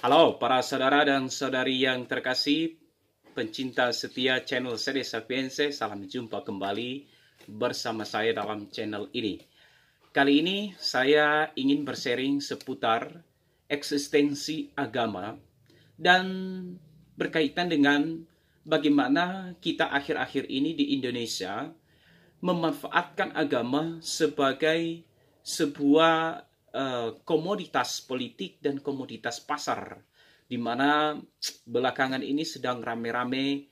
Halo para saudara dan saudari yang terkasih, pencinta setia channel Sede Sapiense, salam jumpa kembali bersama saya dalam channel ini. Kali ini saya ingin bersharing seputar eksistensi agama dan berkaitan dengan bagaimana kita akhir-akhir ini di Indonesia memanfaatkan agama sebagai sebuah komoditas politik dan komoditas pasar, di mana belakangan ini sedang rame-rame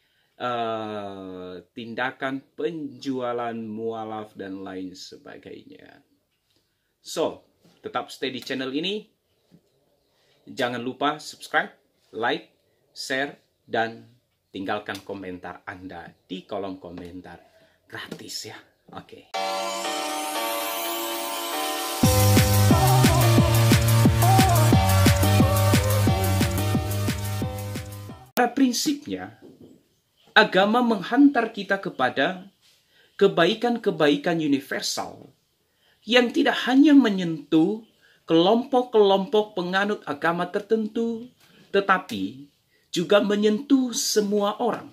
tindakan penjualan mualaf dan lain sebagainya. So, tetap stay di channel ini. Jangan lupa subscribe, like, share, dan tinggalkan komentar Anda di kolom komentar. Gratis ya. Oke. Pada prinsipnya, agama menghantar kita kepada kebaikan-kebaikan universal yang tidak hanya menyentuh kelompok-kelompok penganut agama tertentu, tetapi juga menyentuh semua orang.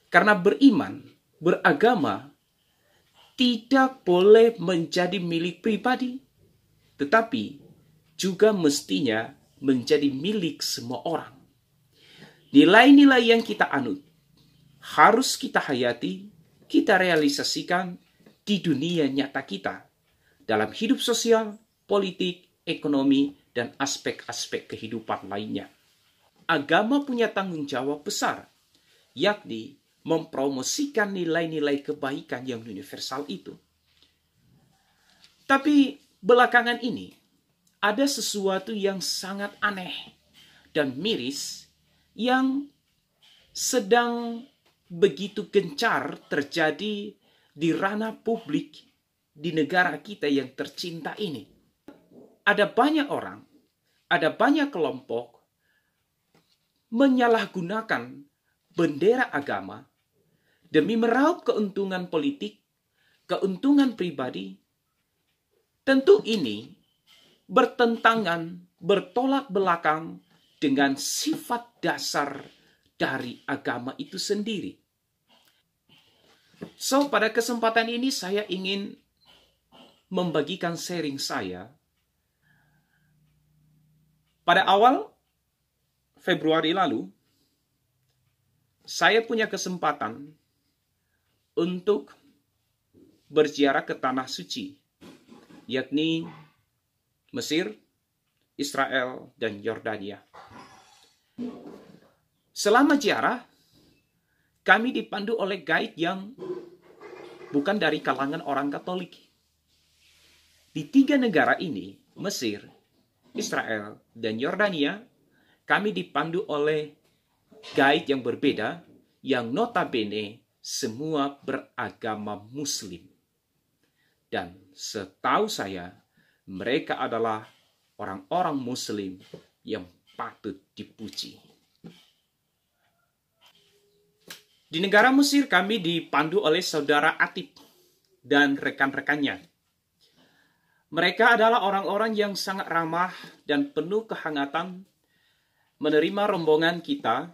Karena beriman, beragama, tidak boleh menjadi milik pribadi, tetapi juga mestinya menjadi milik semua orang. Nilai-nilai yang kita anut harus kita hayati, kita realisasikan di dunia nyata kita, dalam hidup sosial, politik, ekonomi, dan aspek-aspek kehidupan lainnya. Agama punya tanggung jawab besar, yakni mempromosikan nilai-nilai kebaikan yang universal itu. Tapi belakangan ini ada sesuatu yang sangat aneh dan miris yang sedang begitu gencar terjadi di ranah publik di negara kita yang tercinta ini. Ada banyak orang, ada banyak kelompok menyalahgunakan bendera agama demi meraup keuntungan politik, keuntungan pribadi. Tentu ini bertentangan, bertolak belakang dengan sifat dasar dari agama itu sendiri. So, pada kesempatan ini saya ingin membagikan sharing saya. Pada awal Februari lalu, saya punya kesempatan untuk berziarah ke Tanah Suci, yakni Mesir, Israel, dan Yordania. Selama ziarah, kami dipandu oleh guide yang bukan dari kalangan orang Katolik. Di 3 negara ini, Mesir, Israel, dan Yordania, kami dipandu oleh guide yang berbeda, yang notabene semua beragama Muslim. Dan setahu saya, mereka adalah orang-orang Muslim yang patut dipuji. Di negara Mesir kami dipandu oleh saudara Atib dan rekan-rekannya. Mereka adalah orang-orang yang sangat ramah dan penuh kehangatan, menerima rombongan kita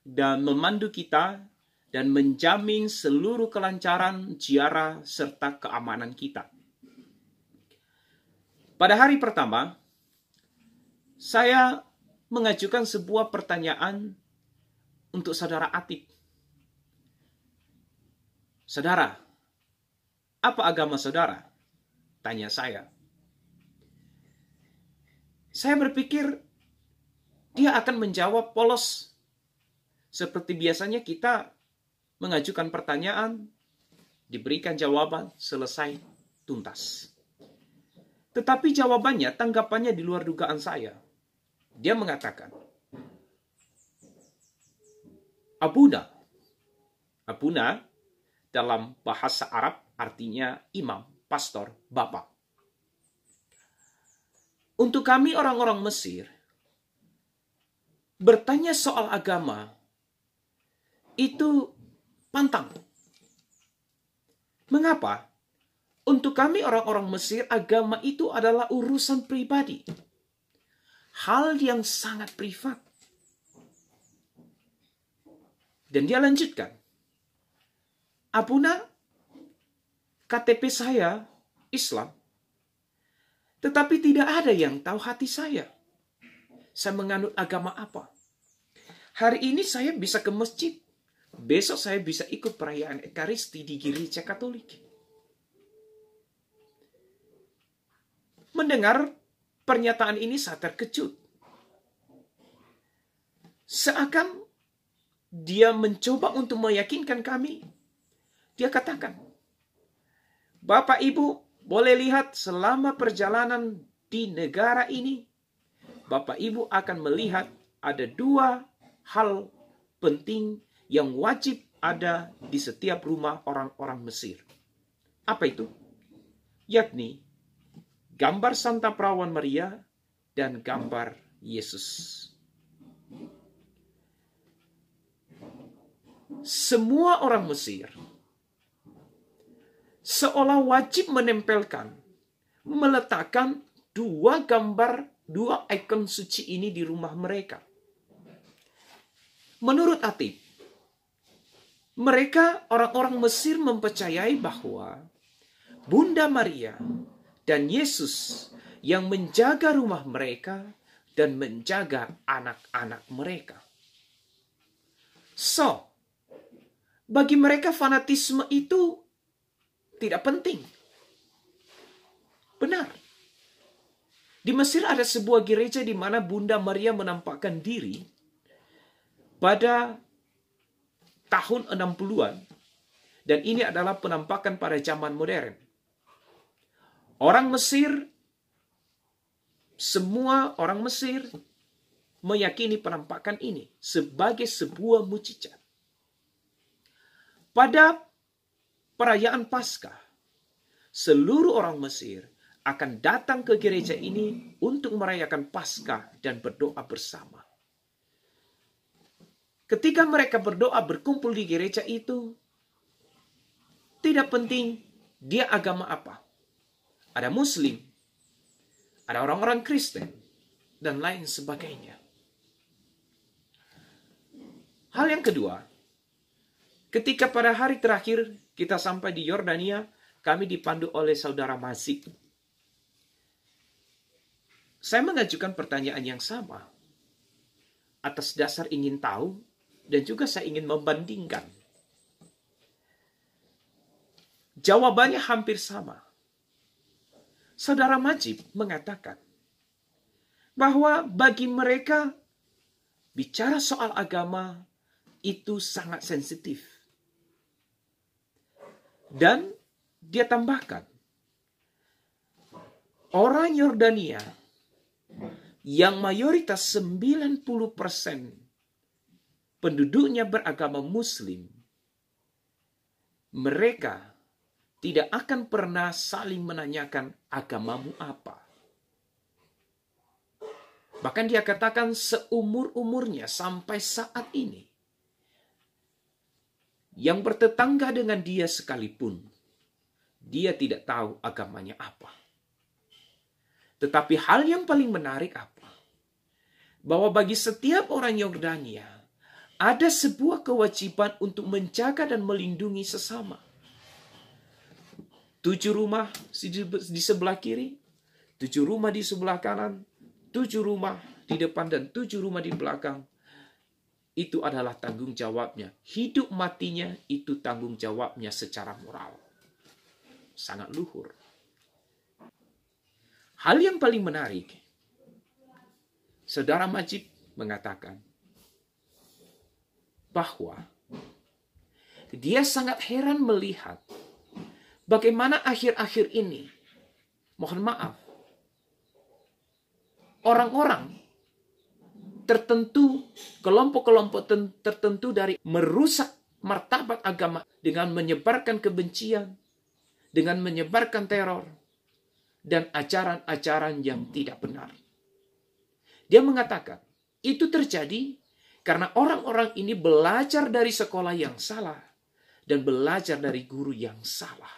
dan memandu kita dan menjamin seluruh kelancaran ziarah serta keamanan kita. Pada hari pertama, saya mengajukan sebuah pertanyaan untuk saudara Atib. Saudara, apa agama saudara? Tanya saya. Saya berpikir dia akan menjawab polos. Seperti biasanya kita mengajukan pertanyaan, diberikan jawaban, selesai, tuntas. Tetapi jawabannya, tanggapannya di luar dugaan saya. Dia mengatakan, Abuna. Abuna dalam bahasa Arab artinya imam, pastor, bapak. Untuk kami orang-orang Mesir, bertanya soal agama itu pantang. Mengapa? Untuk kami orang-orang Mesir, agama itu adalah urusan pribadi. hal yang sangat privat. Dan dia lanjutkan, Abuna, KTP saya Islam, tetapi tidak ada yang tahu hati saya. Saya menganut agama apa? Hari ini saya bisa ke masjid. Besok saya bisa ikut perayaan Ekaristi di gereja Katolik. Mendengar pernyataan ini saya terkejut. Seakan dia mencoba untuk meyakinkan kami. Dia katakan, Bapak Ibu boleh lihat selama perjalanan di negara ini, Bapak Ibu akan melihat ada dua hal penting yang wajib ada di setiap rumah orang-orang Mesir. Apa itu? Yakni gambar Santa Perawan Maria dan gambar Yesus. Semua orang Mesir seolah wajib menempelkan, meletakkan dua gambar, dua ikon suci ini di rumah mereka. Menurut Atib, mereka orang-orang Mesir mempercayai bahwa Bunda Maria dan Yesus yang menjaga rumah mereka dan menjaga anak-anak mereka. So, bagi mereka fanatisme itu tidak penting. Benar. Di Mesir ada sebuah gereja di mana Bunda Maria menampakkan diri pada tahun 60-an. Dan ini adalah penampakan pada zaman modern. Orang Mesir, semua orang Mesir meyakini penampakan ini sebagai sebuah mukjizat. Pada perayaan Paskah, seluruh orang Mesir akan datang ke gereja ini untuk merayakan Paskah dan berdoa bersama. Ketika mereka berdoa berkumpul di gereja itu, tidak penting dia agama apa. Ada Muslim, ada orang-orang Kristen, dan lain sebagainya. Hal yang kedua, ketika pada hari terakhir kita sampai di Yordania, kami dipandu oleh saudara Masih. Saya mengajukan pertanyaan yang sama. Atas dasar ingin tahu, dan juga saya ingin membandingkan. Jawabannya hampir sama. Saudara Majib mengatakan bahwa bagi mereka bicara soal agama itu sangat sensitif. Dan dia tambahkan, orang Yordania yang mayoritas 90% penduduknya beragama Muslim, mereka tidak akan pernah saling menanyakan agamamu apa. Bahkan dia katakan seumur-umurnya sampai saat ini, yang bertetangga dengan dia sekalipun, dia tidak tahu agamanya apa. Tetapi hal yang paling menarik apa? Bahwa bagi setiap orang Yordania, ada sebuah kewajiban untuk menjaga dan melindungi sesama. 7 rumah di sebelah kiri, 7 rumah di sebelah kanan, 7 rumah di depan, dan 7 rumah di belakang. Itu adalah tanggung jawabnya. Hidup matinya itu tanggung jawabnya secara moral. Sangat luhur. Hal yang paling menarik, saudara Majid mengatakan bahwa dia sangat heran melihat bagaimana akhir-akhir ini, mohon maaf, orang-orang tertentu, kelompok-kelompok tertentu dari merusak martabat agama dengan menyebarkan kebencian, dengan menyebarkan teror, dan ajaran-ajaran yang tidak benar. Dia mengatakan, itu terjadi karena orang-orang ini belajar dari sekolah yang salah dan belajar dari guru yang salah.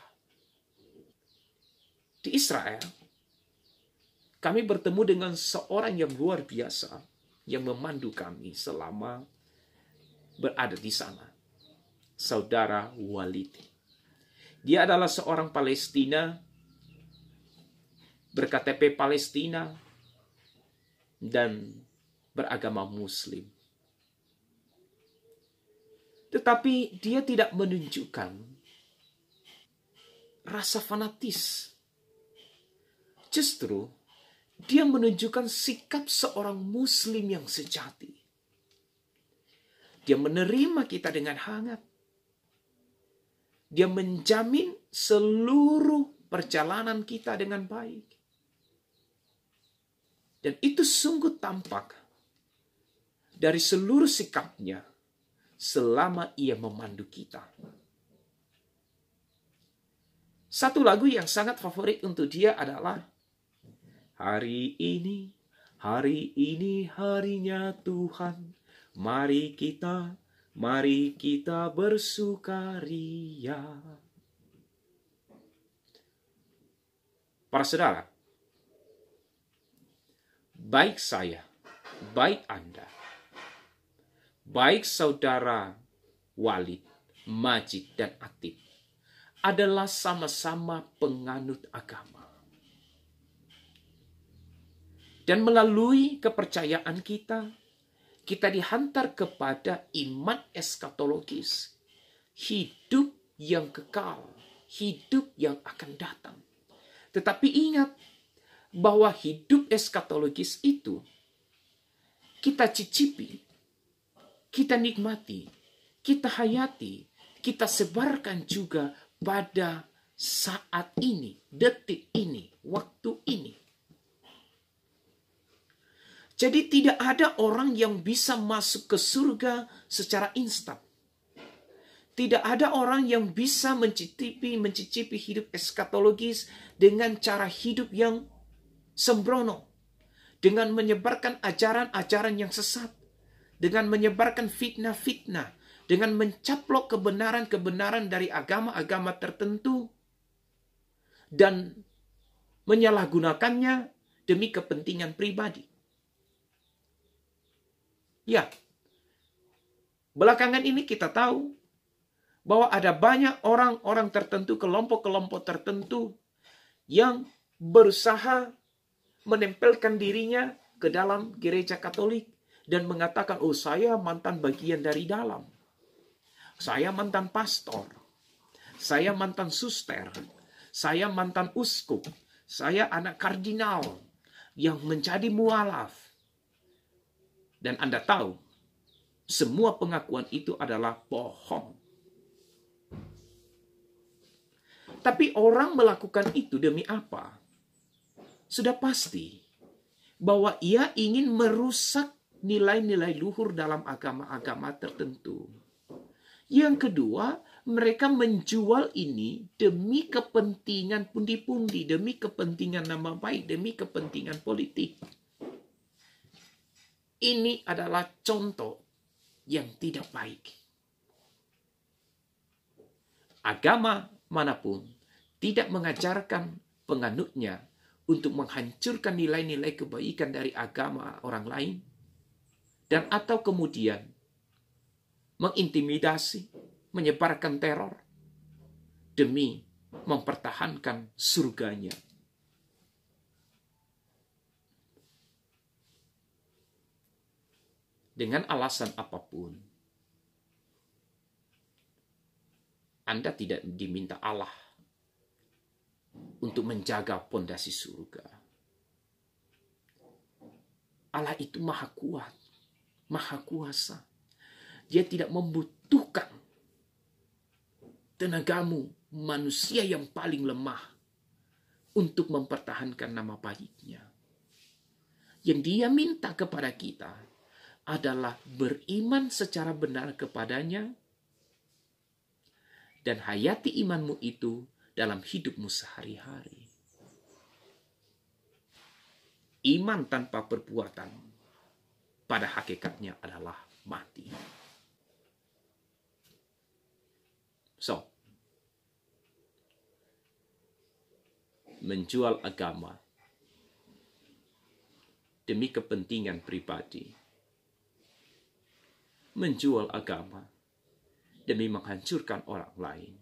Di Israel, kami bertemu dengan seorang yang luar biasa yang memandu kami selama berada di sana. Saudara Walid. Dia adalah seorang Palestina, berKTP Palestina, dan beragama Muslim. Tetapi dia tidak menunjukkan rasa fanatis. Justru, dia menunjukkan sikap seorang Muslim yang sejati. Dia menerima kita dengan hangat. Dia menjamin seluruh perjalanan kita dengan baik. Dan itu sungguh tampak dari seluruh sikapnya selama ia memandu kita. Satu lagu yang sangat favorit untuk dia adalah Hari ini harinya Tuhan, mari kita bersukaria. Para saudara, baik saya, baik Anda, baik saudara Walid, Majid, dan Atib adalah sama-sama penganut agama. Dan melalui kepercayaan kita dihantar kepada iman eskatologis. Hidup yang kekal, hidup yang akan datang. Tetapi ingat bahwa hidup eskatologis itu kita cicipi, kita nikmati, kita hayati, kita sebarkan juga pada saat ini, detik ini, waktu ini. Jadi tidak ada orang yang bisa masuk ke surga secara instan. Tidak ada orang yang bisa mencicipi hidup eskatologis dengan cara hidup yang sembrono. Dengan menyebarkan ajaran-ajaran yang sesat. Dengan menyebarkan fitnah-fitnah. Dengan mencaplok kebenaran-kebenaran dari agama-agama tertentu. Dan menyalahgunakannya demi kepentingan pribadi. Ya, belakangan ini kita tahu bahwa ada banyak orang-orang tertentu, kelompok-kelompok tertentu yang berusaha menempelkan dirinya ke dalam gereja Katolik dan mengatakan, oh saya mantan bagian dari dalam. Saya mantan pastor. Saya mantan suster. Saya mantan uskup. Saya anak kardinal yang menjadi mualaf. Dan Anda tahu, semua pengakuan itu adalah bohong. Tapi orang melakukan itu demi apa? Sudah pasti bahwa ia ingin merusak nilai-nilai luhur dalam agama-agama tertentu. Yang kedua, mereka menjual ini demi kepentingan pundi-pundi, demi kepentingan nama baik, demi kepentingan politik. Ini adalah contoh yang tidak baik. Agama manapun tidak mengajarkan penganutnya untuk menghancurkan nilai-nilai kebaikan dari agama orang lain dan atau kemudian mengintimidasi, menyebarkan teror demi mempertahankan surganya. Dengan alasan apapun, Anda tidak diminta Allah untuk menjaga pondasi surga. Allah itu maha kuat, maha kuasa. Dia tidak membutuhkan tenagamu, manusia yang paling lemah, untuk mempertahankan nama baiknya. Yang dia minta kepada kita adalah beriman secara benar kepadanya dan hayati imanmu itu dalam hidupmu sehari-hari. Iman tanpa perbuatan pada hakikatnya adalah mati. So, menjual agama demi kepentingan pribadi. Menjual agama demi menghancurkan orang lain.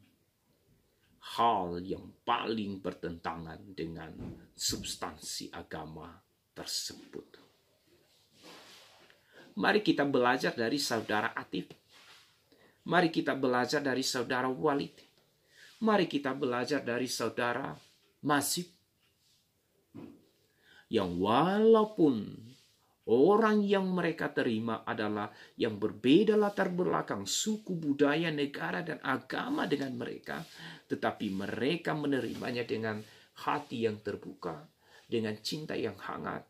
Hal yang paling bertentangan dengan substansi agama tersebut. Mari kita belajar dari saudara Atif. Mari kita belajar dari saudara Walid. Mari kita belajar dari saudara Masib. Yang walaupun orang yang mereka terima adalah yang berbeda latar belakang, suku, budaya, negara, dan agama dengan mereka. Tetapi mereka menerimanya dengan hati yang terbuka, dengan cinta yang hangat.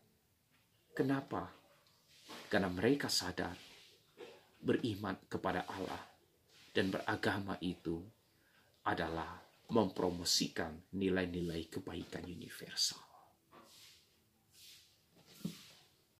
Kenapa? Karena mereka sadar beriman kepada Allah. Dan beragama itu adalah mempromosikan nilai-nilai kebaikan universal.